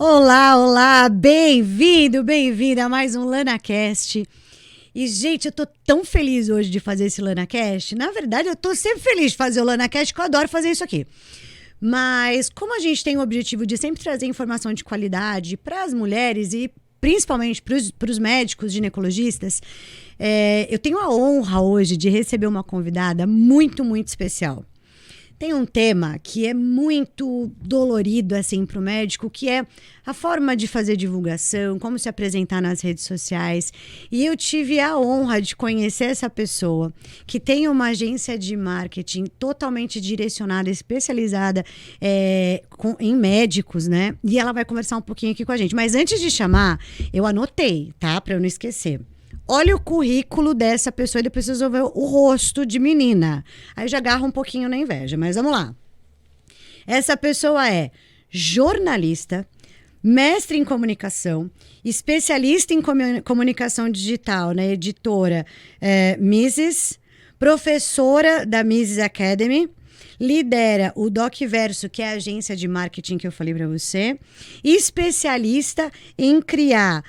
Olá, olá, bem-vindo, bem-vinda a mais um LanaCast. E, gente, eu tô tão feliz hoje de fazer esse LanaCast. Na verdade, eu tô sempre feliz de fazer o LanaCast, porque eu adoro fazer isso aqui. Mas, como a gente tem o objetivo de sempre trazer informação de qualidade para as mulheres e principalmente para os médicos ginecologistas, eu tenho a honra hoje de receber uma convidada muito, muito especial. Tem um tema que é muito dolorido assim para o médico, que é a forma de fazer divulgação, como se apresentar nas redes sociais. E eu tive a honra de conhecer essa pessoa, que tem uma agência de marketing totalmente direcionada, especializada em médicos, né? E ela vai conversar um pouquinho aqui com a gente. Mas antes de chamar, eu anotei, tá? Para eu não esquecer. Olha o currículo dessa pessoa e depois vocês vão ver o rosto de menina. Aí já agarra um pouquinho na inveja, mas vamos lá. Essa pessoa é jornalista, mestre em comunicação, especialista em comunicação digital na editora Mises, professora da Mises Academy, lidera o DocVerso, que é a agência de marketing que eu falei para você, especialista em criar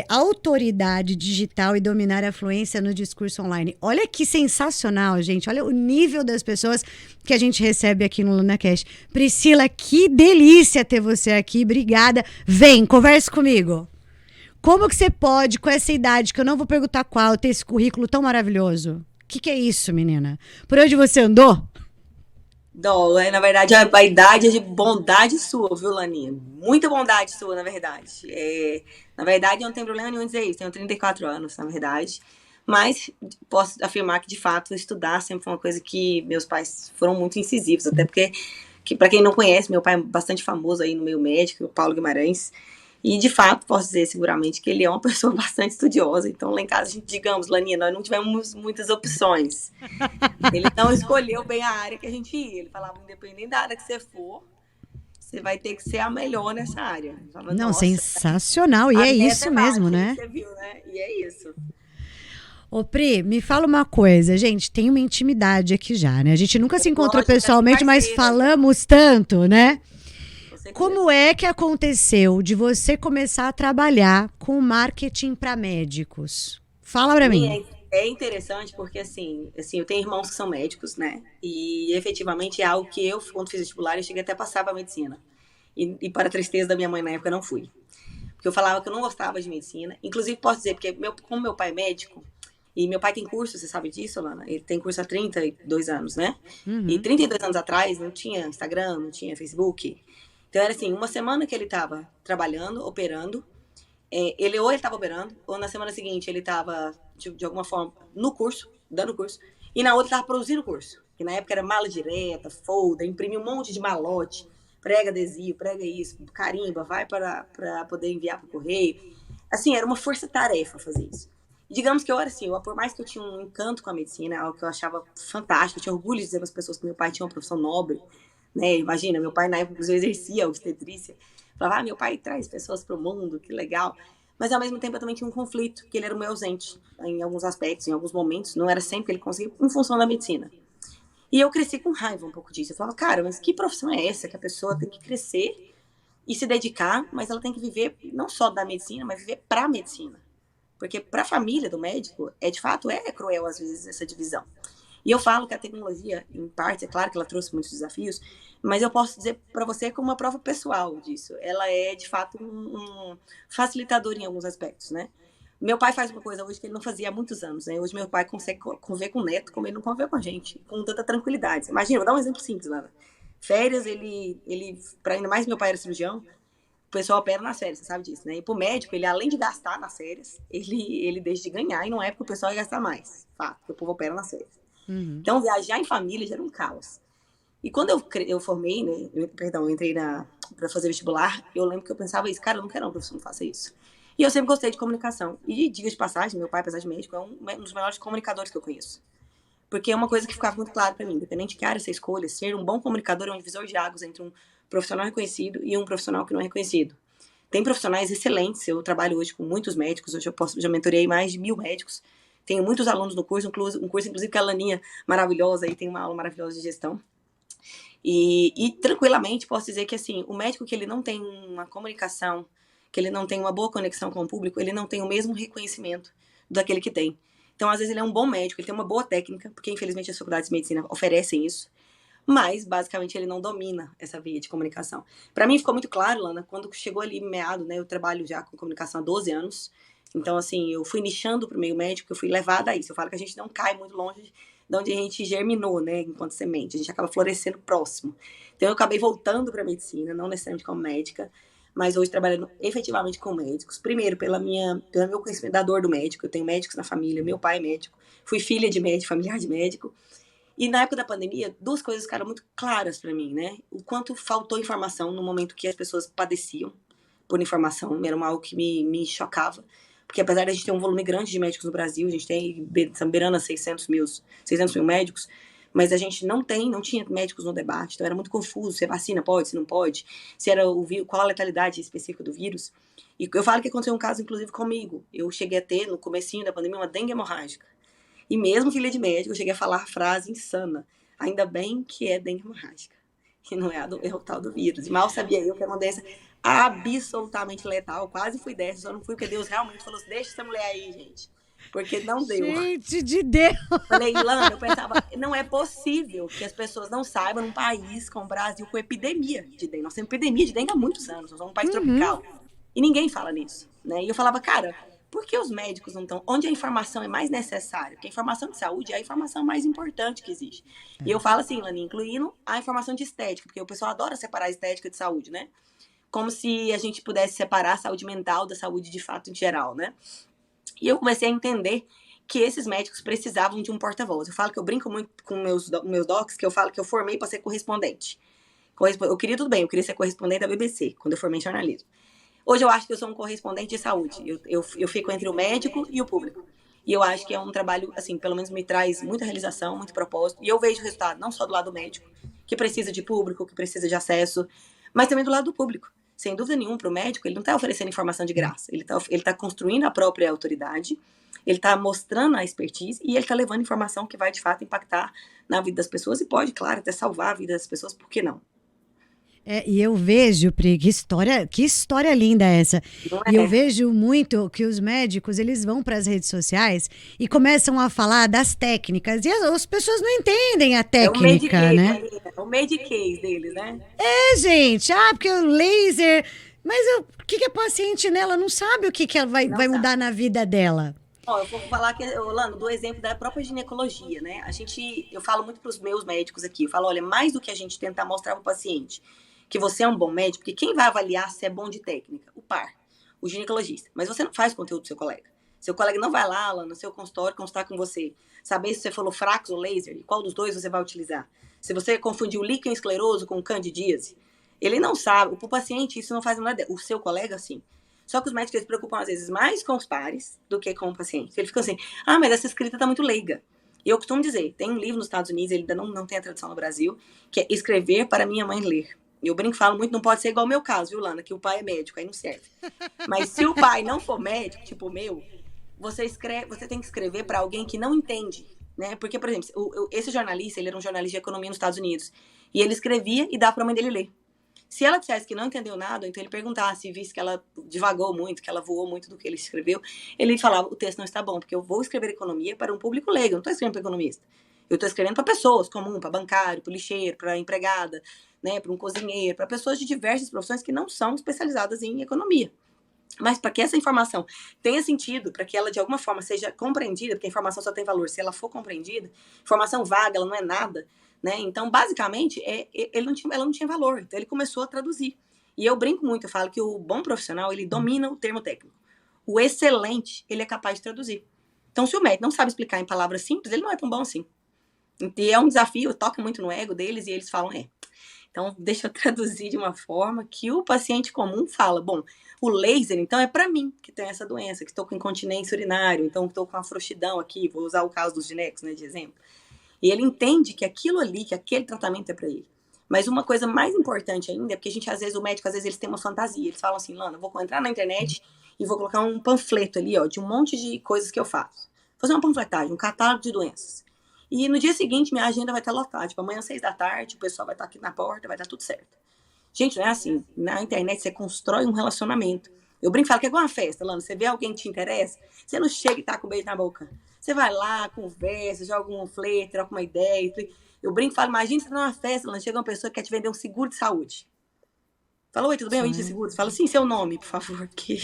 autoridade digital e dominar a fluência no discurso online. Olha que sensacional, gente. Olha o nível das pessoas que a gente recebe aqui no LunaCast. Priscila, que delícia ter você aqui. Obrigada. Vem, converse comigo. Como que você pode, com essa idade, que eu não vou perguntar qual, ter esse currículo tão maravilhoso? O que é isso, menina? Por onde você andou? Na verdade, a idade é de bondade sua, viu, Laninha? Muita bondade sua, na verdade. Na verdade, eu não tenho problema nenhum em dizer isso. Tenho 34 anos, na verdade. Mas posso afirmar que, de fato, estudar sempre foi uma coisa que meus pais foram muito incisivos. Até porque, para quem não conhece, meu pai é bastante famoso aí no meio médico, o Paulo Guimarães. E, de fato, posso dizer seguramente que ele é uma pessoa bastante estudiosa. Então, lá em casa, digamos, Laninha, nós não tivemos muitas opções. Ele não escolheu bem a área que a gente ia. Ele falava, independente da área que você for, você vai ter que ser a melhor nessa área. Eu falava, Não, nossa, sensacional. E a é meta isso é mesmo, baixa, aí né? você viu, né? E é isso. Ô, Pri, me fala uma coisa, gente, tem uma intimidade aqui já, né? A gente nunca se encontrou Lógico, já tem pessoalmente, mas parceira já, falamos tanto, né? com certeza. Como é que aconteceu de você começar a trabalhar com marketing para médicos? Fala pra mim. Aninha, é interessante porque, assim, eu tenho irmãos que são médicos, né? E efetivamente é algo que eu, quando fiz vestibular, eu cheguei até a passar para medicina. E para a tristeza da minha mãe na época, eu não fui. Porque eu falava que eu não gostava de medicina. Inclusive, posso dizer, porque como meu pai é médico, e meu pai tem curso, você sabe disso, Lana? Ele tem curso há 32 anos, né? E Uhum. 32 anos atrás não tinha Instagram, não tinha Facebook. Então era assim, uma semana que ele estava trabalhando, operando, ou ele estava operando, ou na semana seguinte ele estava, de alguma forma, no curso, dando curso, e na outra estava produzindo curso. Que na época era mala direta, folder, imprimir um monte de malote, prega adesivo, prega isso, carimba, vai para poder enviar para o correio. Assim, era uma força-tarefa fazer isso. E digamos que eu era assim, por mais que eu tinha um encanto com a medicina, algo que eu achava fantástico, eu tinha orgulho de dizer para as pessoas que meu pai tinha uma profissão nobre, né? Imagina, meu pai na época, inclusive, exercia a obstetrícia. Falava, meu pai traz pessoas para o mundo, que legal. Mas ao mesmo tempo eu também tinha um conflito, que ele era o meu ausente em alguns aspectos, em alguns momentos, não era sempre que ele conseguia, em função da medicina. E eu cresci com raiva um pouco disso. Eu falava, cara, mas que profissão é essa que a pessoa tem que crescer e se dedicar, mas ela tem que viver não só da medicina, mas viver para a medicina. Porque para a família do médico, de fato, é cruel às vezes essa divisão. E eu falo que a tecnologia, em parte, é claro que ela trouxe muitos desafios, mas eu posso dizer para você como uma prova pessoal disso. Ela é, de fato, um facilitador em alguns aspectos, né? Meu pai faz uma coisa hoje que ele não fazia há muitos anos, né? Hoje meu pai consegue conviver com o neto como ele não convive com a gente, com tanta tranquilidade. Imagina, vou dar um exemplo simples, Lana. Férias, para ainda mais meu pai era cirurgião, o pessoal opera nas férias, você sabe disso, né? E pro médico, ele além de gastar nas férias, ele deixa de ganhar, e não é porque o pessoal ia gastar mais, fato, porque o povo opera nas férias. Uhum. Então, viajar em família já era um caos. E quando eu formei, né, eu entrei para fazer vestibular, eu lembro que eu pensava isso, cara, eu não quero uma profissão que faça isso. E eu sempre gostei de comunicação. E, diga de passagem, meu pai, apesar de médico, é um dos melhores comunicadores que eu conheço. Porque é uma coisa que ficava muito claro para mim, independente de que área você escolha, ser um bom comunicador é um divisor de águas entre um profissional reconhecido e um profissional que não é reconhecido. Tem profissionais excelentes, eu trabalho hoje com muitos médicos, hoje já mentorei mais de 1.000 médicos, tenho muitos alunos no curso, um curso inclusive que a Laninha maravilhosa, aí tem uma aula maravilhosa de gestão. E tranquilamente posso dizer que, assim, o médico que ele não tem uma comunicação, que ele não tem uma boa conexão com o público, ele não tem o mesmo reconhecimento daquele que tem. Então, às vezes, ele é um bom médico, ele tem uma boa técnica, porque, infelizmente, as faculdades de medicina oferecem isso, mas, basicamente, ele não domina essa via de comunicação. Para mim, ficou muito claro, Lana, quando chegou ali meado, né? Eu trabalho já com comunicação há 12 anos, então, assim, eu fui nichando para o meio médico, eu fui levada a isso. Eu falo que a gente não cai muito longe de onde a gente germinou, né, enquanto semente. A gente acaba florescendo próximo. Então, eu acabei voltando para a medicina, não necessariamente como médica, mas hoje trabalhando efetivamente com médicos. Primeiro, pelo meu conhecimento da dor do médico. Eu tenho médicos na família, meu pai é médico, fui filha de médico, familiar de médico. E na época da pandemia, duas coisas ficaram muito claras para mim, né? O quanto faltou informação no momento que as pessoas padeciam por informação, era algo que me chocava. Porque apesar de a gente ter um volume grande de médicos no Brasil, a gente tem, beirando 600 mil médicos, mas a gente não tinha médicos no debate, então era muito confuso, se vacina pode, se não pode, se era qual a letalidade específica do vírus. E eu falo que aconteceu um caso, inclusive, comigo. Eu cheguei a ter, no comecinho da pandemia, uma dengue hemorrágica. E mesmo filha de médico, eu cheguei a falar a frase insana: ainda bem que é dengue hemorrágica, que não é o tal do vírus. E mal sabia eu que era uma doença absolutamente letal. Quase fui dessa, só não fui porque Deus realmente falou assim: deixa essa mulher aí, gente. Porque não deu. Gente de Deus! Falei, Ilana, eu pensava, não é possível que as pessoas não saibam num país como o Brasil com epidemia de dengue. Nós temos epidemia de dengue há muitos anos, nós somos um país tropical. E ninguém fala nisso, né? E eu falava, cara, por que os médicos não estão onde a informação é mais necessária? Porque a informação de saúde é a informação mais importante que existe. E eu falo assim, Ilana, incluindo a informação de estética, porque o pessoal adora separar a estética de saúde, né? Como se a gente pudesse separar a saúde mental da saúde de fato em geral, né? E eu comecei a entender que esses médicos precisavam de um porta-voz. Eu falo que eu brinco muito com meus docs, que eu falo que eu formei para ser correspondente. Eu queria tudo bem, eu queria ser correspondente da BBC, quando eu formei em jornalismo. Hoje eu acho que eu sou um correspondente de saúde. Eu fico entre o médico e o público. E eu acho que é um trabalho, assim, pelo menos me traz muita realização, muito propósito. E eu vejo o resultado não só do lado médico, que precisa de público, que precisa de acesso, mas também do lado do público. Sem dúvida nenhuma, para o médico, ele não está oferecendo informação de graça. Ele tá construindo a própria autoridade, ele está mostrando a expertise e ele está levando informação que vai, de fato, impactar na vida das pessoas e pode, claro, até salvar a vida das pessoas, por que não? E eu vejo, Pri, que história linda essa. Não E eu é? vejo muito que os médicos, eles vão para as redes sociais e começam a falar das técnicas. E as pessoas não entendem a É o técnica, Medicaid, né? né? É o Medicaid deles, né? Gente, porque o laser... Mas o que a paciente nela não sabe o que ela Não vai sabe. mudar na vida dela. Ó, eu vou falar que, Orlando, do exemplo da própria ginecologia, né? Eu falo muito para os meus médicos aqui, eu falo, olha, mais do que a gente tentar mostrar para o paciente que você é um bom médico, porque quem vai avaliar se é bom de técnica? O par, o ginecologista. Mas você não faz conteúdo do seu colega. Seu colega não vai lá no seu consultório consultar com você, saber se você falou frax ou laser, e qual dos dois você vai utilizar. Se você confundiu líquen escleroso com candidíase, ele não sabe. O paciente, isso não faz nada. O seu colega, sim. Só que os médicos se preocupam, às vezes, mais com os pares do que com o paciente. Ele fica assim, mas essa escrita está muito leiga. E eu costumo dizer, tem um livro nos Estados Unidos, ele ainda não tem a tradução no Brasil, que é Escrever para Minha Mãe Ler. E eu brinco, falo muito, não pode ser igual ao meu caso, viu, Lana? Que o pai é médico, aí não serve. Mas se o pai não for médico, tipo o meu, você tem que escrever para alguém que não entende, né? Porque, por exemplo, esse jornalista, ele era um jornalista de economia nos Estados Unidos. E ele escrevia e dava para a mãe dele ler. Se ela dissesse que não entendeu nada, então ele perguntasse, visse que ela divagou muito, que ela voou muito do que ele escreveu, ele falava, o texto não está bom, porque eu vou escrever economia para um público leigo, eu não estou escrevendo para economista. Eu estou escrevendo para pessoas comuns, para bancário, para lixeiro, para empregada, né, para um cozinheiro, para pessoas de diversas profissões que não são especializadas em economia. Mas para que essa informação tenha sentido, para que ela de alguma forma seja compreendida, porque a informação só tem valor se ela for compreendida, informação vaga, ela não é nada, né? Então, basicamente, ela não tinha valor. Então, ele começou a traduzir. E eu brinco muito, eu falo que o bom profissional, ele domina o termo técnico. O excelente, ele é capaz de traduzir. Então, se o médico não sabe explicar em palavras simples, ele não é tão bom assim. E é um desafio, toca muito no ego deles e eles falam, então deixa eu traduzir de uma forma que o paciente comum fala, bom, o laser, então, é para mim que tem essa doença, que estou com incontinência urinária, então estou com a frouxidão aqui, vou usar o caso dos ginecos, né, de exemplo. E ele entende que aquilo ali, que aquele tratamento é para ele. Mas uma coisa mais importante ainda é porque às vezes, o médico, eles têm uma fantasia. Eles falam assim, Lana, eu vou entrar na internet e vou colocar um panfleto ali, de um monte de coisas que eu faço. Fazer uma panfletagem, um catálogo de doenças. E no dia seguinte, minha agenda vai estar lotada. Tipo, amanhã, 6 da tarde, o pessoal vai estar aqui na porta, vai estar tudo certo. Gente, não é assim. Na internet, você constrói um relacionamento. Eu brinco e falo que é igual uma festa, Lana. Você vê alguém que te interessa, você não chega e tá com um beijo na boca. Você vai lá, conversa, joga um flerte, troca uma ideia. Eu brinco e falo, imagina você tá numa festa, Lana, chega uma pessoa que quer te vender um seguro de saúde. Fala, oi, tudo bem? Eu vim de seguro. Fala, sim, seu nome, por favor. Que...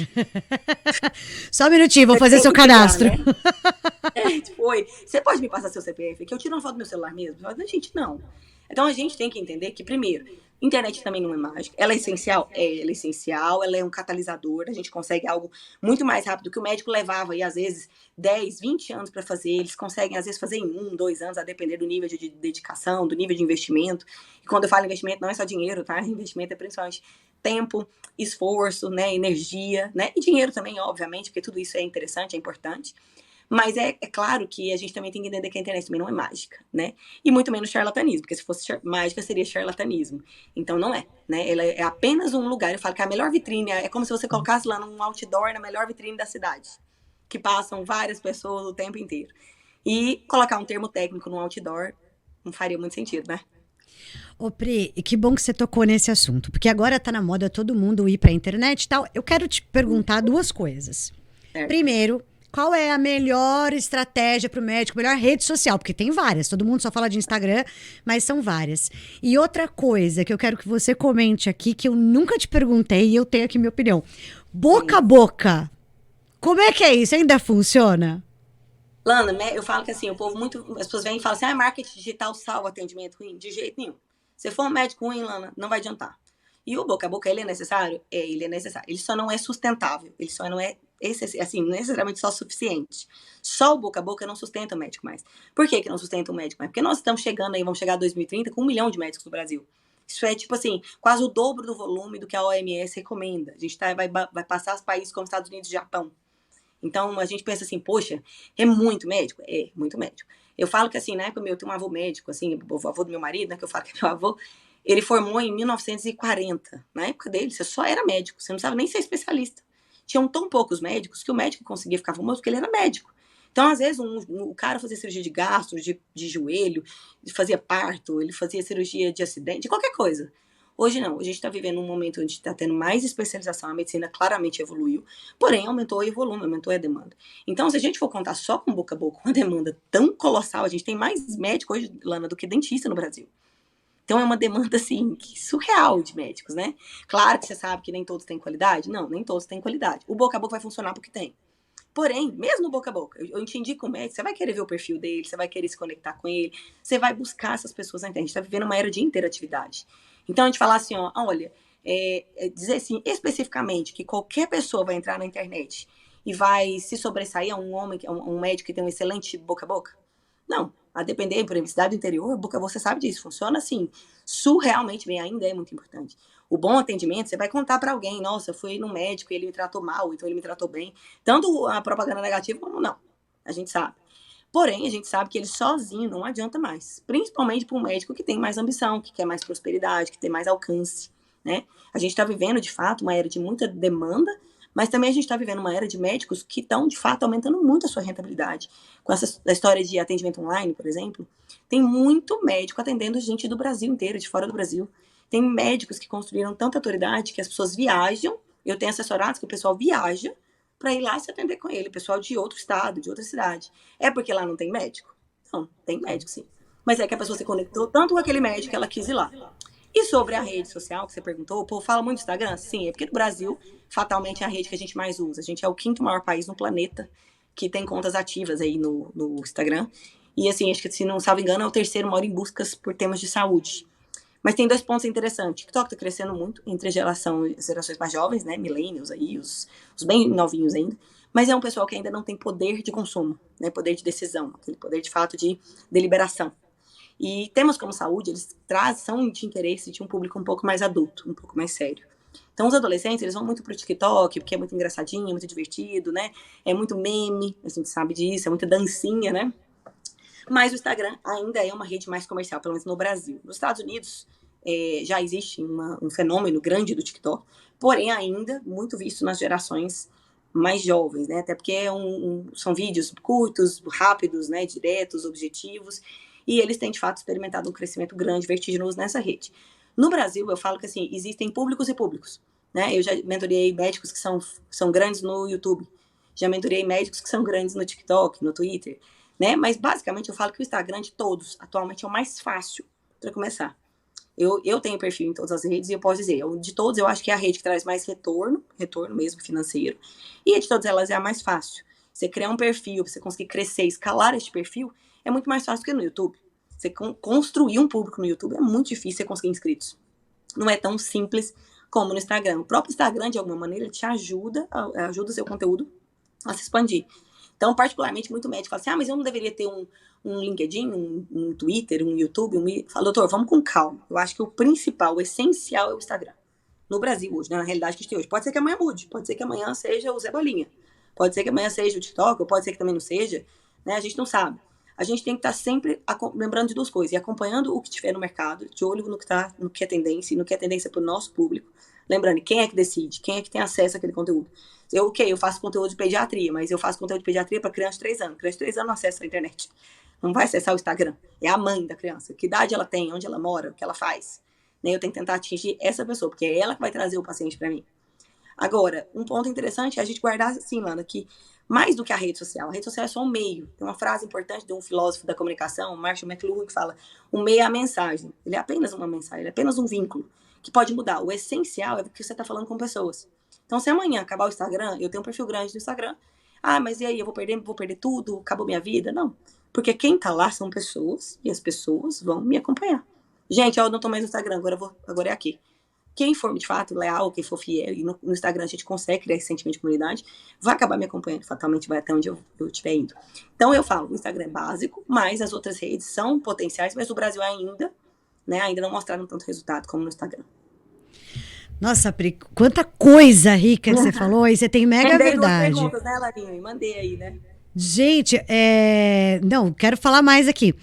Só um minutinho, vou Você fazer tem seu que pegar, cadastro. né? Tipo, oi, você pode me passar seu CPF? Que eu tiro uma foto do meu celular mesmo? Mas, gente, não. Então a gente tem que entender que, primeiro, internet também não é mágica. Ela é essencial? Ela é essencial, ela é um catalisador, a gente consegue algo muito mais rápido que o médico levava, e às vezes, 10, 20 anos para fazer. Eles conseguem, às vezes, fazer em 1, 2 anos, a depender do nível de dedicação, do nível de investimento. E quando eu falo investimento, não é só dinheiro, tá? Investimento é principalmente tempo, esforço, né, energia, né? E dinheiro também, obviamente, porque tudo isso é interessante, é importante. Mas é claro que a gente também tem que entender que a internet também não é mágica, né? E muito menos charlatanismo, porque se fosse mágica seria charlatanismo. Então não é, né? Ela é apenas um lugar, eu falo que a melhor vitrine é como se você colocasse lá num outdoor na melhor vitrine da cidade, que passam várias pessoas o tempo inteiro. E colocar um termo técnico no outdoor não faria muito sentido, né? Ô Pri, que bom que você tocou nesse assunto, porque agora tá na moda todo mundo ir pra internet e tal. Eu quero te perguntar duas coisas. Certo. Primeiro, qual é a melhor estratégia para o médico, melhor rede social? Porque tem várias, todo mundo só fala de Instagram, mas são várias. E outra coisa que eu quero que você comente aqui, que eu nunca te perguntei e eu tenho aqui minha opinião. Boca a boca, como é que é isso? Ainda funciona? Lana, eu falo que assim, o povo muito. As pessoas vêm e falam assim: marketing digital salva atendimento ruim? De jeito nenhum. Se for um médico ruim, Lana, não vai adiantar. E o boca a boca, ele é necessário? Ele é necessário. Ele só não é sustentável. Ele só não é assim, necessariamente só suficiente. Só o boca a boca não sustenta o médico mais. Por que não sustenta o médico mais? Porque nós estamos chegando aí, vamos chegar a 2030 com 1 milhão de médicos no Brasil. Isso é, tipo assim, quase o dobro do volume do que a OMS recomenda. A gente vai passar os países como Estados Unidos e Japão. Então, a gente pensa assim, poxa, é muito médico? É, muito médico. Eu falo que assim, na época eu tenho um avô médico, assim, o avô do meu marido, né, que eu falo que é meu avô, ele formou em 1940. Na época dele, você só era médico, você não precisava nem ser especialista. Tinham tão poucos médicos que o médico conseguia ficar famoso porque ele era médico. Então, às vezes, o cara fazia cirurgia de gastro, de joelho, fazia parto, ele fazia cirurgia de acidente, de qualquer coisa. Hoje não, hoje a gente está vivendo um momento onde está tendo mais especialização, a medicina claramente evoluiu, porém aumentou o volume, aumentou a demanda. Então, se a gente for contar só com boca a boca, uma demanda tão colossal, a gente tem mais médico hoje, Lana, do que dentista no Brasil. Então é uma demanda, assim, surreal de médicos, né? Claro que você sabe que nem todos têm qualidade. Não, nem todos têm qualidade. O boca a boca vai funcionar porque tem. Porém, mesmo boca a boca, eu entendi com o médico, você vai querer ver o perfil dele, você vai querer se conectar com ele, você vai buscar essas pessoas na internet. A gente está vivendo uma era de interatividade. Então a gente falar assim, ó, olha, dizer assim, especificamente, que qualquer pessoa vai entrar na internet e vai se sobressair a um homem, um médico que tem um excelente boca a boca? Não. A depender, por exemplo, cidade do interior, boca, você sabe disso, funciona assim, surrealmente bem, ainda é muito importante. O bom atendimento, você vai contar para alguém, nossa, eu fui no médico e ele me tratou mal, então ele me tratou bem. Tanto a propaganda negativa como não, a gente sabe. Porém, a gente sabe que ele sozinho não adianta mais, principalmente para um médico que tem mais ambição, que quer mais prosperidade, que tem mais alcance, né? A gente está vivendo, de fato, uma era de muita demanda, mas também a gente está vivendo uma era de médicos que estão, de fato, aumentando muito a sua rentabilidade. Com essa história de atendimento online, por exemplo, tem muito médico atendendo gente do Brasil inteiro, de fora do Brasil. Tem médicos que construíram tanta autoridade que as pessoas viajam. Eu tenho assessorados que o pessoal viaja para ir lá e se atender com ele, pessoal de outro estado, de outra cidade. É porque lá não tem médico? Não, tem médico sim. Mas é que a pessoa se conectou tanto com aquele médico que ela quis ir lá. E sobre a rede social que você perguntou, o povo fala muito do Instagram? Sim, é porque no Brasil, fatalmente, é a rede que a gente mais usa. A gente é o 5º maior país no planeta que tem contas ativas aí no Instagram. E assim, acho que, se não salvo engano, é o 3º maior em buscas por temas de saúde. Mas tem 2 pontos interessantes. O TikTok tá crescendo muito entre as gerações mais jovens, né? Millennials aí, os bem novinhos ainda. Mas é um pessoal que ainda não tem poder de consumo, né? Poder de decisão, aquele poder de fato de deliberação. E temas como saúde, eles são de interesse de um público um pouco mais adulto, um pouco mais sério. Então, os adolescentes, eles vão muito pro TikTok, porque é muito engraçadinho, muito divertido, né? É muito meme, a gente sabe disso, é muita dancinha, né? Mas o Instagram ainda é uma rede mais comercial, pelo menos no Brasil. Nos Estados Unidos, já existe um fenômeno grande do TikTok, porém ainda muito visto nas gerações mais jovens, né? Até porque são vídeos curtos, rápidos, né? Diretos, objetivos, e eles têm, de fato, experimentado um crescimento grande, vertiginoso nessa rede. No Brasil, eu falo que, assim, existem públicos e públicos, né? Eu já mentorei médicos que são grandes no YouTube, já mentorei médicos que são grandes no TikTok, no Twitter, né? Mas, basicamente, eu falo que o Instagram de todos, atualmente, é o mais fácil para começar. Eu tenho perfil em todas as redes e eu posso dizer, de todos eu acho que é a rede que traz mais retorno mesmo financeiro, e de todas elas é a mais fácil. Você criar um perfil, você conseguir crescer, escalar este perfil, é muito mais fácil que no YouTube. Você construir um público no YouTube é muito difícil você conseguir inscritos. Não é tão simples como no Instagram. O próprio Instagram, de alguma maneira, te ajuda o seu conteúdo a se expandir. Então, particularmente, muito médico fala assim, mas eu não deveria ter um LinkedIn, um Twitter, um YouTube, Fala, doutor, vamos com calma. Eu acho que o principal, o essencial é o Instagram. No Brasil hoje, né? Na realidade que a gente tem hoje. Pode ser que amanhã mude, pode ser que amanhã seja o Zé Bolinha, pode ser que amanhã seja o TikTok, ou pode ser que também não seja, né? A gente não sabe. A gente tem que estar sempre lembrando de duas coisas, e acompanhando o que tiver no mercado, de olho no que é tendência, e no que é tendência para o nosso público. Lembrando, quem é que decide, quem é que tem acesso àquele conteúdo. Eu faço conteúdo de pediatria, mas eu faço conteúdo de pediatria para criança de 3 anos. Criança de 3 anos não acessa a internet. Não vai acessar o Instagram. É a mãe da criança. Que idade ela tem, onde ela mora, o que ela faz. Eu tenho que tentar atingir essa pessoa, porque é ela que vai trazer o paciente para mim. Agora, um ponto interessante é a gente guardar assim, Lana, que mais do que a rede social é só um meio. Tem uma frase importante de um filósofo da comunicação, Marshall McLuhan, que fala: o meio é a mensagem. Ele é apenas uma mensagem, ele é apenas um vínculo que pode mudar. O essencial é porque você está falando com pessoas. Então, se amanhã acabar o Instagram, eu tenho um perfil grande no Instagram, mas e aí, eu vou perder tudo, acabou minha vida? Não. Porque quem tá lá são pessoas, e as pessoas vão me acompanhar. Gente, eu não tô mais no Instagram, agora é aqui. Quem for, de fato, leal, quem for fiel, e no Instagram a gente consegue criar esse sentimento de comunidade, vai acabar me acompanhando, fatalmente vai até onde eu estiver indo. Então, eu falo, o Instagram é básico, mas as outras redes são potenciais, mas o Brasil ainda não mostraram tanto resultado como no Instagram. Nossa, Pri, quanta coisa rica que você falou, e você tem mega Mandei duas verdade. perguntas, né, Larinha? Mandei aí, né? Gente, não, quero falar mais aqui.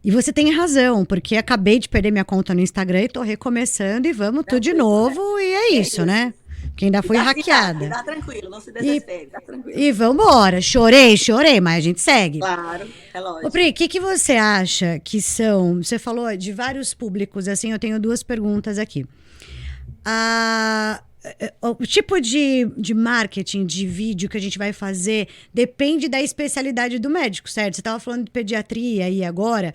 E você tem razão, porque acabei de perder minha conta no Instagram e tô recomeçando e vamos tudo de novo, né? E é isso, né? Porque ainda fui hackeada. Dá tranquilo, não se desespere, dá tranquilo. E vambora, chorei, mas a gente segue. Claro, é lógico. Ô Pri, o que você acha que são, você falou de vários públicos, assim, eu tenho duas perguntas aqui. O tipo de marketing de vídeo que a gente vai fazer depende da especialidade do médico, certo? Você estava falando de pediatria aí agora.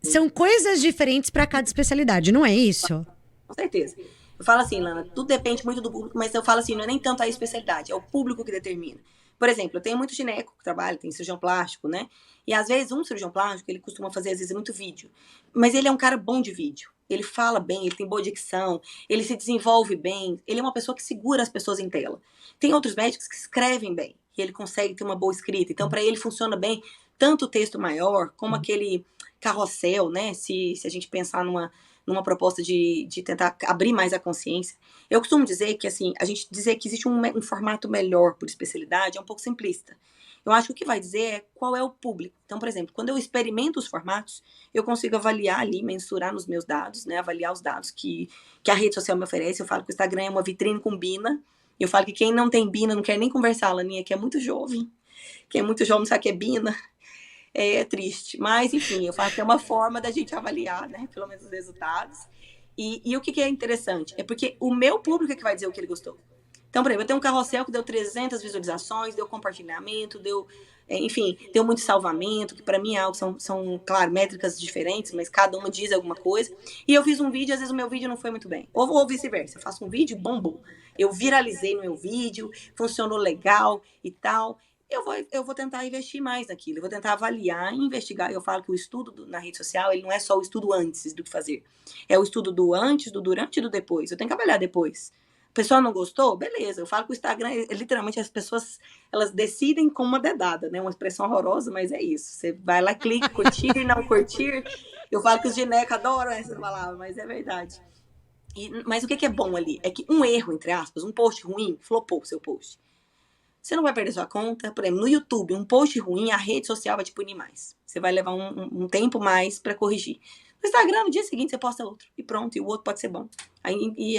São coisas diferentes para cada especialidade, não é isso? Com certeza. Eu falo assim, Lana, tudo depende muito do público, mas eu falo assim, não é nem tanto a especialidade, é o público que determina. Por exemplo, eu tenho muito gineco que trabalha, tem cirurgião plástico, né? E às vezes um cirurgião plástico, ele costuma fazer às vezes muito vídeo. Mas ele é um cara bom de vídeo. Ele fala bem, ele tem boa dicção, ele se desenvolve bem, ele é uma pessoa que segura as pessoas em tela. Tem outros médicos que escrevem bem, e ele consegue ter uma boa escrita. Então, para ele funciona bem tanto o texto maior, como aquele carrossel, né? Se a gente pensar numa proposta de tentar abrir mais a consciência. Eu costumo dizer que, assim, a gente dizer que existe um formato melhor por especialidade é um pouco simplista. Eu acho que o que vai dizer é qual é o público. Então, por exemplo, quando eu experimento os formatos, eu consigo avaliar ali, mensurar nos meus dados, né? Avaliar os dados que a rede social me oferece. Eu falo que o Instagram é uma vitrine com Bina. Eu falo que quem não tem Bina não quer nem conversar, Laninha, que é muito jovem. Quem é muito jovem não sabe o que é Bina. É triste. Mas, enfim, eu falo que é uma forma da gente avaliar, né? Pelo menos os resultados. E o que é interessante? É porque o meu público é que vai dizer o que ele gostou. Então, por exemplo, eu tenho um carrossel que deu 300 visualizações, deu compartilhamento, enfim, deu muito salvamento, que para mim é algo, são, claro, métricas diferentes, mas cada uma diz alguma coisa. E eu fiz um vídeo, às vezes o meu vídeo não foi muito bem. Ou vice-versa, eu faço um vídeo, bombom. Eu viralizei no meu vídeo, funcionou legal e tal. Eu vou tentar investir mais naquilo, eu vou tentar avaliar e investigar. Eu falo que o estudo na rede social, ele não é só o estudo antes do que fazer. É o estudo do antes, do durante e do depois. Eu tenho que avaliar depois. A pessoa não gostou? Beleza. Eu falo que o Instagram, literalmente, as pessoas, elas decidem com uma dedada, né? Uma expressão horrorosa, mas é isso. Você vai lá, clica, curtir, não curtir. Eu falo que os ginecos adoram essa palavra, mas é verdade. Mas o que é bom ali? É que um erro, entre aspas, um post ruim, flopou o seu post. Você não vai perder sua conta. Por exemplo, no YouTube, um post ruim, a rede social vai te punir mais. Você vai levar um tempo mais para corrigir. No Instagram, no dia seguinte, você posta outro. E pronto, e o outro pode ser bom.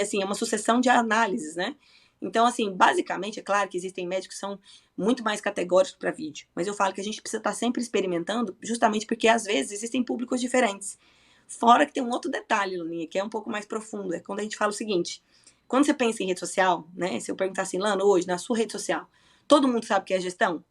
Assim, é uma sucessão de análises, né? Então, assim, basicamente, é claro que existem médicos que são muito mais categóricos para vídeo, mas eu falo que a gente precisa estar sempre experimentando, justamente porque às vezes existem públicos diferentes. Fora que tem um outro detalhe, Laninha, que é um pouco mais profundo, é quando a gente fala o seguinte, quando você pensa em rede social, né, se eu perguntar assim, Lana, hoje, na sua rede social, todo mundo sabe o que é gestão?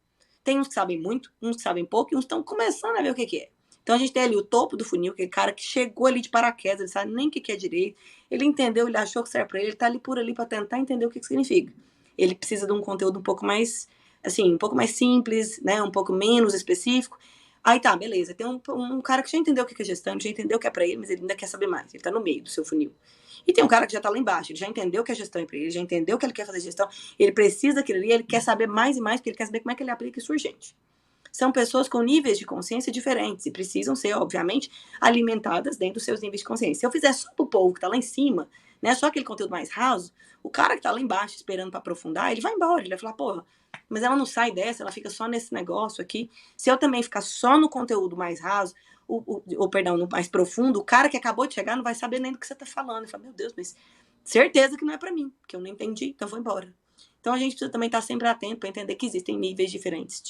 Tem uns que sabem muito, uns que sabem pouco, e uns estão começando a ver o que é. Então a gente tem ali o topo do funil, aquele cara que chegou ali de paraquedas, ele sabe nem o que é direito, ele entendeu, ele achou que serve para ele tá ali por ali para tentar entender o que significa. Ele precisa de um conteúdo um pouco mais, assim, um pouco mais simples, né, um pouco menos específico. Aí tá, beleza. Tem um cara que já entendeu o que é gestão, já entendeu o que é para ele, mas ele ainda quer saber mais. Ele tá no meio do seu funil. E tem um cara que já tá lá embaixo, ele já entendeu o que é gestão para ele, já entendeu que ele quer fazer gestão, ele precisa daquilo ali, ele quer saber mais e mais, porque ele quer saber como é que ele aplica isso urgente. São pessoas com níveis de consciência diferentes e precisam ser, obviamente, alimentadas dentro dos seus níveis de consciência. Se eu fizer só pro povo que tá lá em cima, né, só aquele conteúdo mais raso, o cara que tá lá embaixo esperando para aprofundar, ele vai embora, ele vai falar, porra, mas ela não sai dessa, ela fica só nesse negócio aqui. Se eu também ficar só no conteúdo mais raso, perdão, no mais profundo, o cara que acabou de chegar não vai saber nem do que você tá falando. Ele fala, meu Deus, mas certeza que não é para mim, que eu não entendi, então vou embora. Então a gente precisa também estar sempre atento para entender que existem níveis diferentes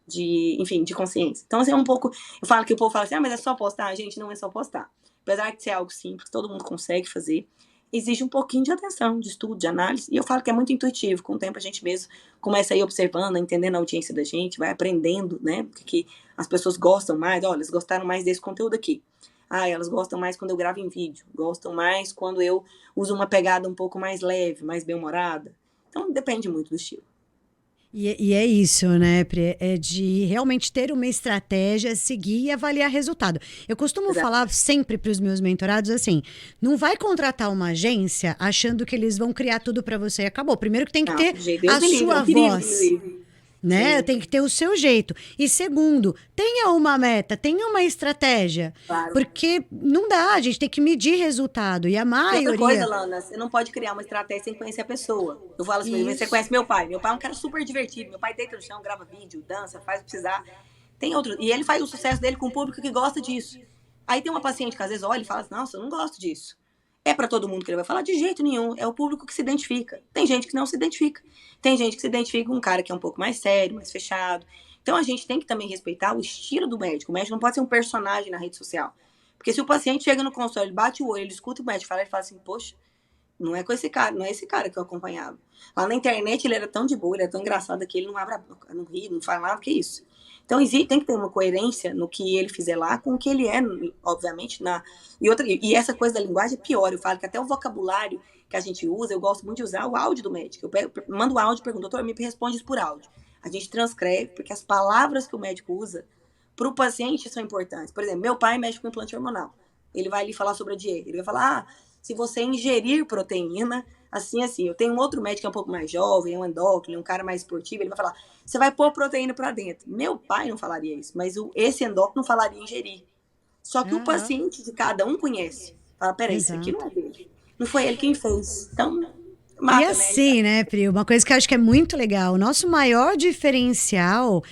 enfim, de consciência. Então, assim, é um pouco... Eu falo que o povo fala assim, mas é só postar? Gente, não é só postar. Apesar de ser algo simples, todo mundo consegue fazer, exige um pouquinho de atenção, de estudo, de análise, e eu falo que é muito intuitivo. Com o tempo, a gente mesmo começa a ir observando, entendendo a audiência da gente, vai aprendendo, né, que as pessoas gostam mais. Olha, eles gostaram mais desse conteúdo aqui. Ah, elas gostam mais quando eu gravo em vídeo, gostam mais quando eu uso uma pegada um pouco mais leve, mais bem-humorada. Então, depende muito do estilo. E é isso, né, Pri? É de realmente ter uma estratégia, seguir e avaliar resultado. Eu costumo falar sempre para os meus mentorados assim: não vai contratar uma agência achando que eles vão criar tudo para você e acabou. Primeiro que tem que ter a sua voz. Né? Tem que ter o seu jeito. E segundo, tenha uma meta, tenha uma estratégia. Claro. Porque não dá, a gente tem que medir resultado. E a maioria... Outra coisa, Lana, você não pode criar uma estratégia sem conhecer a pessoa. Eu falo assim, você conhece meu pai. Meu pai é um cara super divertido. Meu pai deita no chão, grava vídeo, dança, faz o que precisar. Tem outro. E ele faz o sucesso dele com um público que gosta disso. Aí tem uma paciente que às vezes olha e fala assim, nossa, eu não gosto disso. É para todo mundo que ele vai falar? De jeito nenhum. É o público que se identifica. Tem gente que não se identifica. Tem gente que se identifica com um cara que é um pouco mais sério, mais fechado. Então a gente tem que também respeitar o estilo do médico. O médico não pode ser um personagem na rede social. Porque se o paciente chega no consultório, ele bate o olho, ele escuta o médico falar, ele fala assim, poxa, não é com esse cara, não é esse cara que eu acompanhava. Lá na internet ele era tão de boa, ele era tão engraçado que ele não abre a boca, não ri, não fala nada, que isso. Então tem que ter uma coerência no que ele fizer lá com o que ele é, obviamente, e essa coisa da linguagem é pior. Eu falo que até o vocabulário que a gente usa, eu gosto muito de usar o áudio do médico. Eu mando o áudio e pergunto, doutor, me responde isso por áudio. A gente transcreve, porque as palavras que o médico usa para o paciente são importantes. Por exemplo, meu pai mexe com implante hormonal. Ele vai ali falar sobre a dieta. Ele vai falar, se você ingerir proteína, assim. Eu tenho um outro médico que é um pouco mais jovem, um endócrino, um cara mais esportivo, ele vai falar, você vai pôr proteína para dentro. Meu pai não falaria isso, mas esse endócrino falaria ingerir. Só que o paciente de cada um conhece. Fala, peraí, isso aqui não é dele. Não foi ele quem fez. Então, mata, e assim, né, Pri? Uma coisa que eu acho que é muito legal. O nosso maior diferencial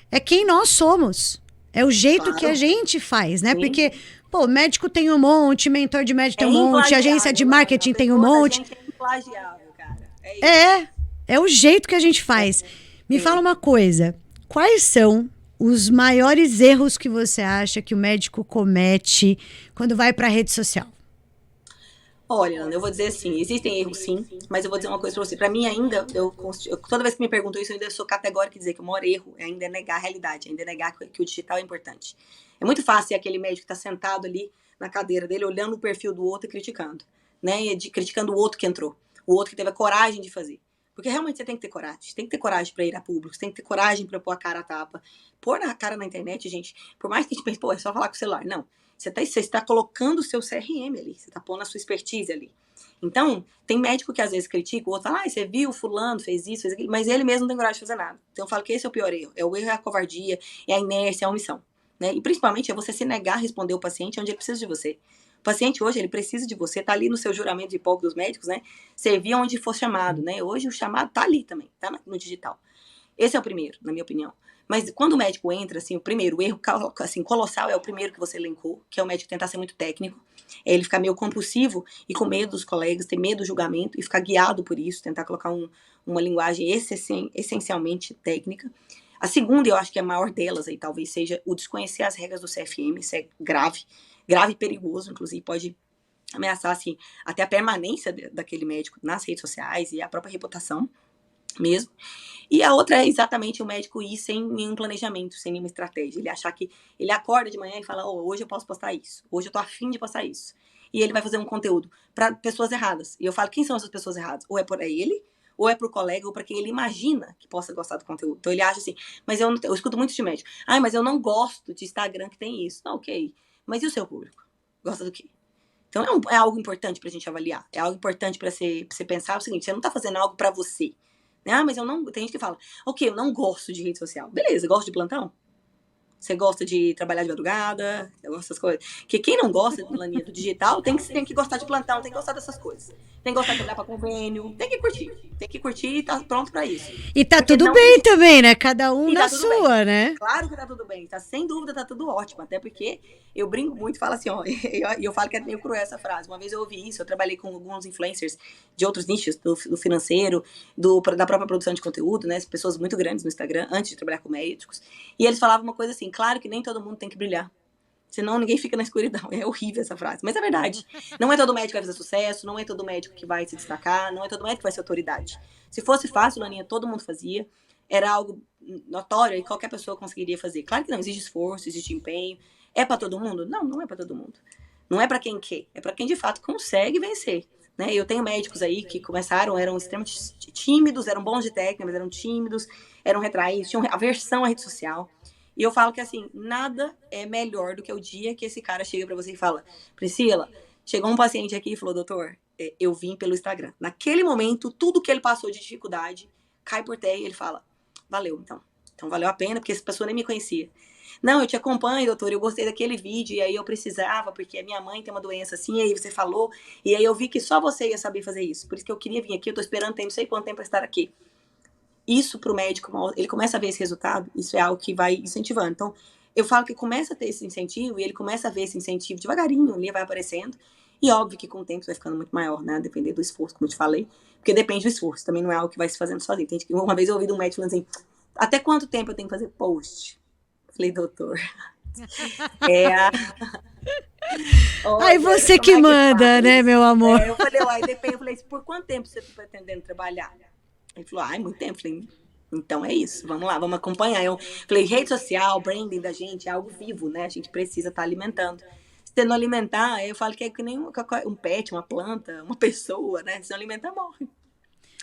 é quem nós somos. É o jeito que a gente faz, né? Sim. Porque, pô, médico tem um monte, mentor de médico tem um monte, agência de marketing tem um monte. A gente é implagiável, cara. É o jeito que a gente faz. Me fala uma coisa, quais são os maiores erros que você acha que o médico comete quando vai para a rede social? Olha, Ana, eu vou dizer assim, existem erros sim, mas eu vou dizer uma coisa pra você. Pra mim ainda, toda vez que me perguntam isso, eu ainda sou categórica em dizer que o maior erro ainda é negar a realidade, ainda é negar que o digital é importante. É muito fácil ser aquele médico que tá sentado ali na cadeira dele, olhando o perfil do outro e criticando, né? Criticando o outro que entrou, o outro que teve a coragem de fazer. Porque realmente você tem que ter coragem. Você tem que ter coragem pra ir a público, você tem que ter coragem pra pôr a cara a tapa. Pôr a cara na internet, gente, por mais que a gente pense, pô, é só falar com o celular. Não. Você está colocando o seu CRM ali, você está pondo a sua expertise ali. Então, tem médico que às vezes critica, o outro fala, você viu, fulano fez isso, fez aquilo, mas ele mesmo não tem coragem de fazer nada. Então eu falo que esse é o pior erro. O erro é a covardia, é a inércia, é a omissão. Né? E principalmente é você se negar a responder o paciente onde ele precisa de você. O paciente hoje, ele precisa de você, tá ali no seu juramento de Hipócrates dos médicos, né? Servir onde for chamado, né? Hoje o chamado tá ali também, tá no digital. Esse é o primeiro, na minha opinião. Mas quando o médico entra, assim, o primeiro erro assim, colossal é o primeiro que você elencou, que é o médico tentar ser muito técnico. É ele ficar meio compulsivo e com medo dos colegas, ter medo do julgamento e ficar guiado por isso, tentar colocar uma linguagem essencialmente técnica. A segunda, eu acho que é a maior delas aí, talvez seja o desconhecer as regras do CFM. Isso é grave e perigoso, inclusive pode ameaçar, assim, até a permanência daquele médico nas redes sociais e a própria reputação mesmo. E a outra é exatamente o médico ir sem nenhum planejamento, sem nenhuma estratégia. Ele achar que ele acorda de manhã e fala, hoje eu posso postar isso, hoje eu tô afim de postar isso. E ele vai fazer um conteúdo para pessoas erradas. E eu falo, quem são essas pessoas erradas? Ou é por ele, ou é pro colega, ou para quem ele imagina que possa gostar do conteúdo. Então ele acha assim, mas eu escuto muito de médico, mas eu não gosto de Instagram que tem isso. Não, ok. Mas e o seu público? Gosta do quê? Então é algo importante pra gente avaliar. É algo importante pra você pensar o seguinte, você não tá fazendo algo pra você. Mas eu não... Tem gente que fala, ok, eu não gosto de rede social. Beleza, gosto de plantão? Você gosta de trabalhar de madrugada? Eu gosto dessas coisas. Porque quem não gosta do planinha do digital tem que gostar de plantão, tem que gostar dessas coisas. Tem que gostar de trabalhar pra convênio, tem que curtir. Tem que curtir e tá pronto pra isso. E tá porque tudo bem também, né? Cada um na sua, bem. Né? Claro que tá tudo bem. Tá, sem dúvida, tá tudo ótimo. Até porque eu brinco muito e falo assim, eu falo que é meio cruel essa frase. Uma vez eu ouvi isso, eu trabalhei com alguns influencers de outros nichos, do financeiro, da própria produção de conteúdo, né? Pessoas muito grandes no Instagram, antes de trabalhar com médicos. E eles falavam uma coisa assim, claro que nem todo mundo tem que brilhar. Senão ninguém fica na escuridão. É horrível essa frase. Mas é verdade. Não é todo médico que vai fazer sucesso, não é todo médico que vai se destacar, não é todo médico que vai ser autoridade. Se fosse fácil, Laninha, todo mundo fazia. Era algo notório e qualquer pessoa conseguiria fazer. Claro que não, existe esforço, existe empenho. É pra todo mundo? Não, não é pra todo mundo. Não é pra quem quer, é pra quem de fato consegue vencer. Né? Eu tenho médicos aí que começaram, eram extremamente tímidos, eram bons de técnica, mas eram tímidos, eram retraídos, tinham aversão à rede social. E eu falo que, assim, nada é melhor do que o dia que esse cara chega pra você e fala, Priscila, chegou um paciente aqui e falou, doutor, eu vim pelo Instagram. Naquele momento, tudo que ele passou de dificuldade cai por terra e ele fala, valeu, então. Então valeu a pena, porque essa pessoa nem me conhecia. Não, eu te acompanho, doutor, eu gostei daquele vídeo, e aí eu precisava, porque a minha mãe tem uma doença assim, e aí você falou, e aí eu vi que só você ia saber fazer isso. Por isso que eu queria vir aqui, eu tô esperando, tem não sei quanto tempo pra estar aqui. Isso pro médico, ele começa a ver esse resultado, isso é algo que vai incentivando. Então, eu falo que começa a ter esse incentivo, e ele começa a ver esse incentivo devagarinho, ali vai aparecendo, e óbvio que com o tempo vai ficando muito maior, né, depender do esforço, como eu te falei, porque depende do esforço, também não é algo que vai se fazendo sozinho. Uma vez eu ouvi de um médico falando assim, até quanto tempo eu tenho que fazer post? Falei, doutor, Aí você que manda, né, meu amor? Eu falei, depende. Eu falei, por quanto tempo você está pretendendo trabalhar? Ele falou, muito tempo. Eu falei, então é isso, vamos lá, vamos acompanhar. Eu falei, rede social, branding da gente é algo vivo, né? A gente precisa estar alimentando. Se você não alimentar, eu falo que é que nem um pet, uma planta, uma pessoa, né? Se não alimentar, morre.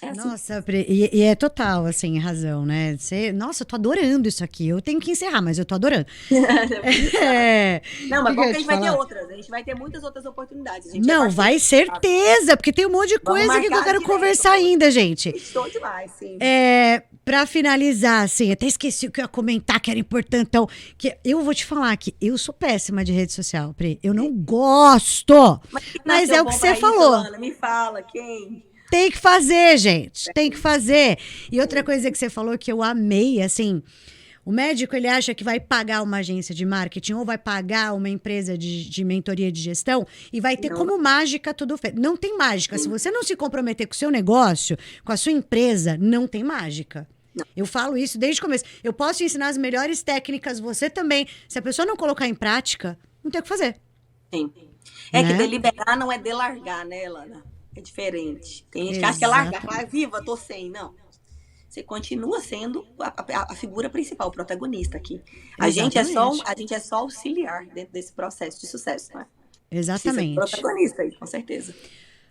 Assim. Nossa, e é total, assim, razão, né? Nossa, eu tô adorando isso aqui. Eu tenho que encerrar, mas eu tô adorando. Não, mas bom que a gente vai ter outras. A gente vai ter muitas outras oportunidades. Não, vai certeza, porque tem um monte de coisa aqui que eu quero conversar ainda, gente. Estou demais, sim. Pra finalizar, assim, até esqueci o que eu ia comentar, que era importante. Então, que eu vou te falar que eu sou péssima de rede social, Pri. Eu não gosto. Mas é o que você falou. Ana, me fala, quem... Tem que fazer, gente. Tem que fazer. E outra coisa que você falou que eu amei, assim, o médico, ele acha que vai pagar uma agência de marketing ou vai pagar uma empresa de mentoria de gestão e vai ter como mágica tudo feito. Não tem mágica. Se você não se comprometer com o seu negócio, com a sua empresa, não tem mágica. Não. Eu falo isso desde o começo. Eu posso te ensinar as melhores técnicas, você também. Se a pessoa não colocar em prática, não tem o que fazer. Sim. É que deliberar não é delargar, né, Lana? É diferente. Tem gente que acha que é largar, viva, tô sem. Não. Você continua sendo a figura principal, o protagonista aqui. A gente é só auxiliar dentro desse processo de sucesso, não é? Exatamente. Protagonista aí, com certeza.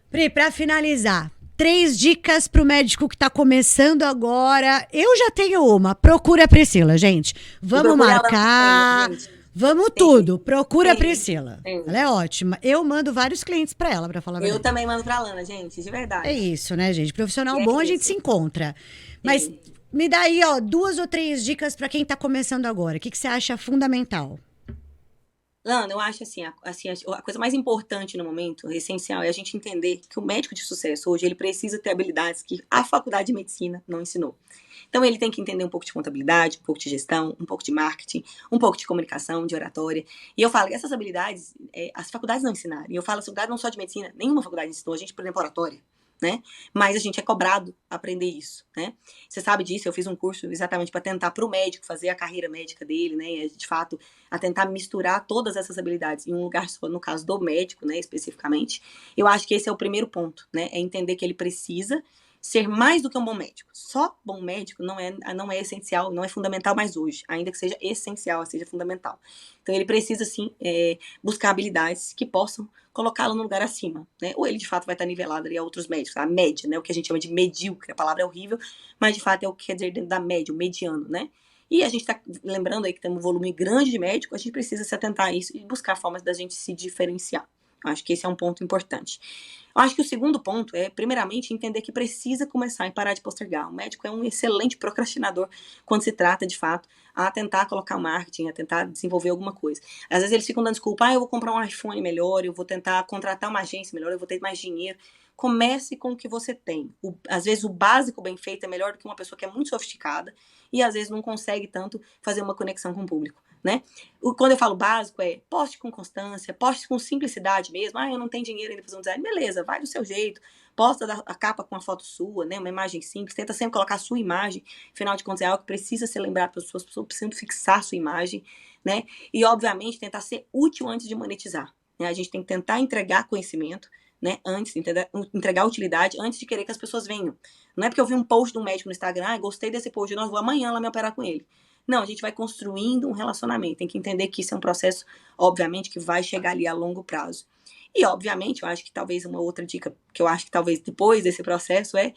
Pri, pra finalizar, 3 dicas pro médico que tá começando agora. Eu já tenho uma. Procura a Priscila, gente. Vamos marcar. Vamos tudo. Procura a Priscila. Ela é ótima. Eu mando vários clientes pra ela, pra falar a verdade. Eu também mando pra Lana, gente, de verdade. É isso, né, gente? Profissional bom, a gente se encontra. Mas me dá aí, 2 ou 3 dicas pra quem tá começando agora. O que você acha fundamental? Lana, eu acho assim, a coisa mais importante no momento, essencial, é a gente entender que o médico de sucesso hoje, ele precisa ter habilidades que a faculdade de medicina não ensinou. Então ele tem que entender um pouco de contabilidade, um pouco de gestão, um pouco de marketing, um pouco de comunicação, de oratória. E eu falo que essas habilidades, as faculdades não ensinaram. E eu falo, a faculdade não só de medicina, nenhuma faculdade ensinou a gente, por exemplo, oratória. Né? Mas a gente é cobrado a aprender isso, né? Você sabe disso, eu fiz um curso exatamente para tentar para o médico fazer a carreira médica dele, né? De fato, a tentar misturar todas essas habilidades em um lugar só, no caso do médico, né? Especificamente. Eu acho que esse é o primeiro ponto, né? É entender que ele precisa ser mais do que um bom médico. Só bom médico não é essencial, não é fundamental mais hoje, ainda que seja essencial, seja fundamental. Então ele precisa, sim, buscar habilidades que possam colocá-lo no lugar acima, né? Ou ele, de fato, vai estar nivelado ali a outros médicos, a média, né? O que a gente chama de medíocre, a palavra é horrível, mas, de fato, é o que quer dizer dentro da média, o mediano, né? E a gente está lembrando aí que tem um volume grande de médicos, a gente precisa se atentar a isso e buscar formas da gente se diferenciar. Acho que esse é um ponto importante. Eu acho que o segundo ponto é, primeiramente, entender que precisa começar e parar de postergar. O médico é um excelente procrastinador quando se trata, de fato, a tentar colocar o marketing, a tentar desenvolver alguma coisa. Às vezes eles ficam dando desculpa, eu vou comprar um iPhone melhor, eu vou tentar contratar uma agência melhor, eu vou ter mais dinheiro. Comece com o que você tem. Às vezes o básico bem feito é melhor do que uma pessoa que é muito sofisticada e às vezes não consegue tanto fazer uma conexão com o público. Né? Quando eu falo básico, poste com constância, poste com simplicidade mesmo. Eu não tenho dinheiro ainda para fazer um design. Beleza, vai do seu jeito. Posta a capa com uma foto sua, né? Uma imagem simples. Tenta sempre colocar a sua imagem. Afinal de contas, é algo que precisa ser lembrado para as pessoas precisam fixar a sua imagem. Né? E, obviamente, tentar ser útil antes de monetizar. Né? A gente tem que tentar entregar conhecimento, né? Antes, entregar utilidade antes de querer que as pessoas venham. Não é porque eu vi um post de um médico no Instagram, gostei desse post, nós vou amanhã lá me operar com ele. Não, a gente vai construindo um relacionamento. Tem que entender que isso é um processo, obviamente, que vai chegar ali a longo prazo. E, obviamente, eu acho que talvez uma outra dica, que eu acho que talvez depois desse processo é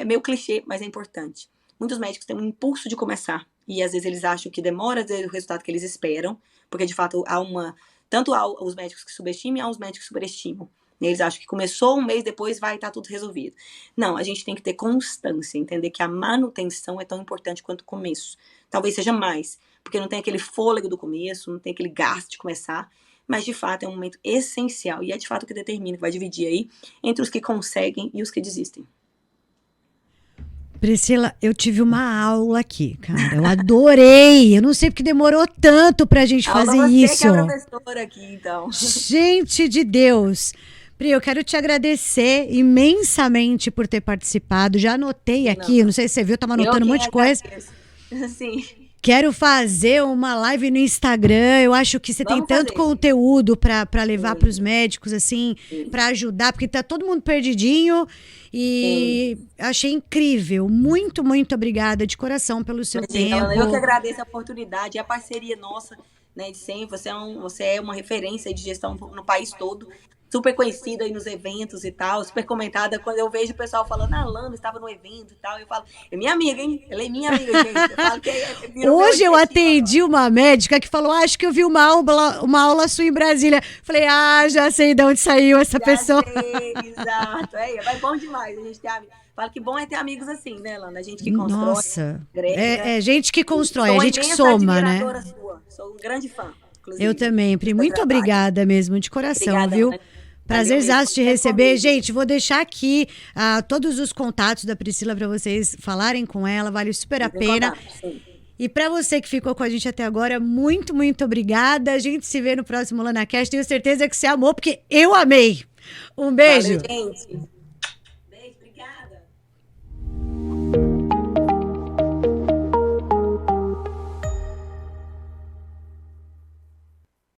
meio clichê, mas é importante. Muitos médicos têm um impulso de começar. E, às vezes, eles acham que demora a ter o resultado que eles esperam. Porque, de fato, tanto há os médicos que subestimam e há os médicos que superestimam. Eles acham que começou um mês depois vai estar tudo resolvido. Não, a gente tem que ter constância, entender que a manutenção é tão importante quanto o começo. Talvez seja mais, porque não tem aquele fôlego do começo, não tem aquele gasto de começar, mas de fato é um momento essencial e é de fato o que determina, que vai dividir aí entre os que conseguem e os que desistem. Priscila, eu tive uma aula aqui, cara. Eu adorei. Eu não sei porque demorou tanto pra gente fazer isso. Você que é professora aqui, então. Gente de Deus. Pri, eu quero te agradecer imensamente por ter participado. Já anotei aqui, não sei se você viu, eu tava anotando um monte de coisa. Sim. Quero fazer uma live no Instagram. Eu acho que você tem tanto conteúdo para levar para os médicos, assim, para ajudar, porque tá todo mundo perdidinho. E achei incrível. Muito, muito obrigada de coração pelo seu tempo. Eu que agradeço a oportunidade e a parceria nossa, né, de sempre. Você é uma referência de gestão no país todo. Super conhecida aí nos eventos e tal, super comentada. Quando eu vejo o pessoal falando, a Lana estava no evento e tal, eu falo, é minha amiga, hein? Ela é minha amiga, gente. Eu falo que hoje eu atendi uma médica que falou, acho que eu vi uma aula sua em Brasília. Falei, já sei de onde saiu essa pessoa. Sei, exato. Mas bom demais a gente ter amigos. Falo que bom é ter amigos assim, né, Lana? A gente que constrói. Nossa, é gente que constrói, é gente que soma, né? Sua. Sou um grande fã, inclusive. Eu também, Pri. Muito obrigada mesmo, de coração, obrigada, viu? Ana. Prazerzaço te receber. Gente, vou deixar aqui todos os contatos da Priscila para vocês falarem com ela. Vale super a pena. E para você que ficou com a gente até agora, muito, muito obrigada. A gente se vê no próximo LanaCast. Tenho certeza que você amou, porque eu amei. Um beijo. Valeu, gente.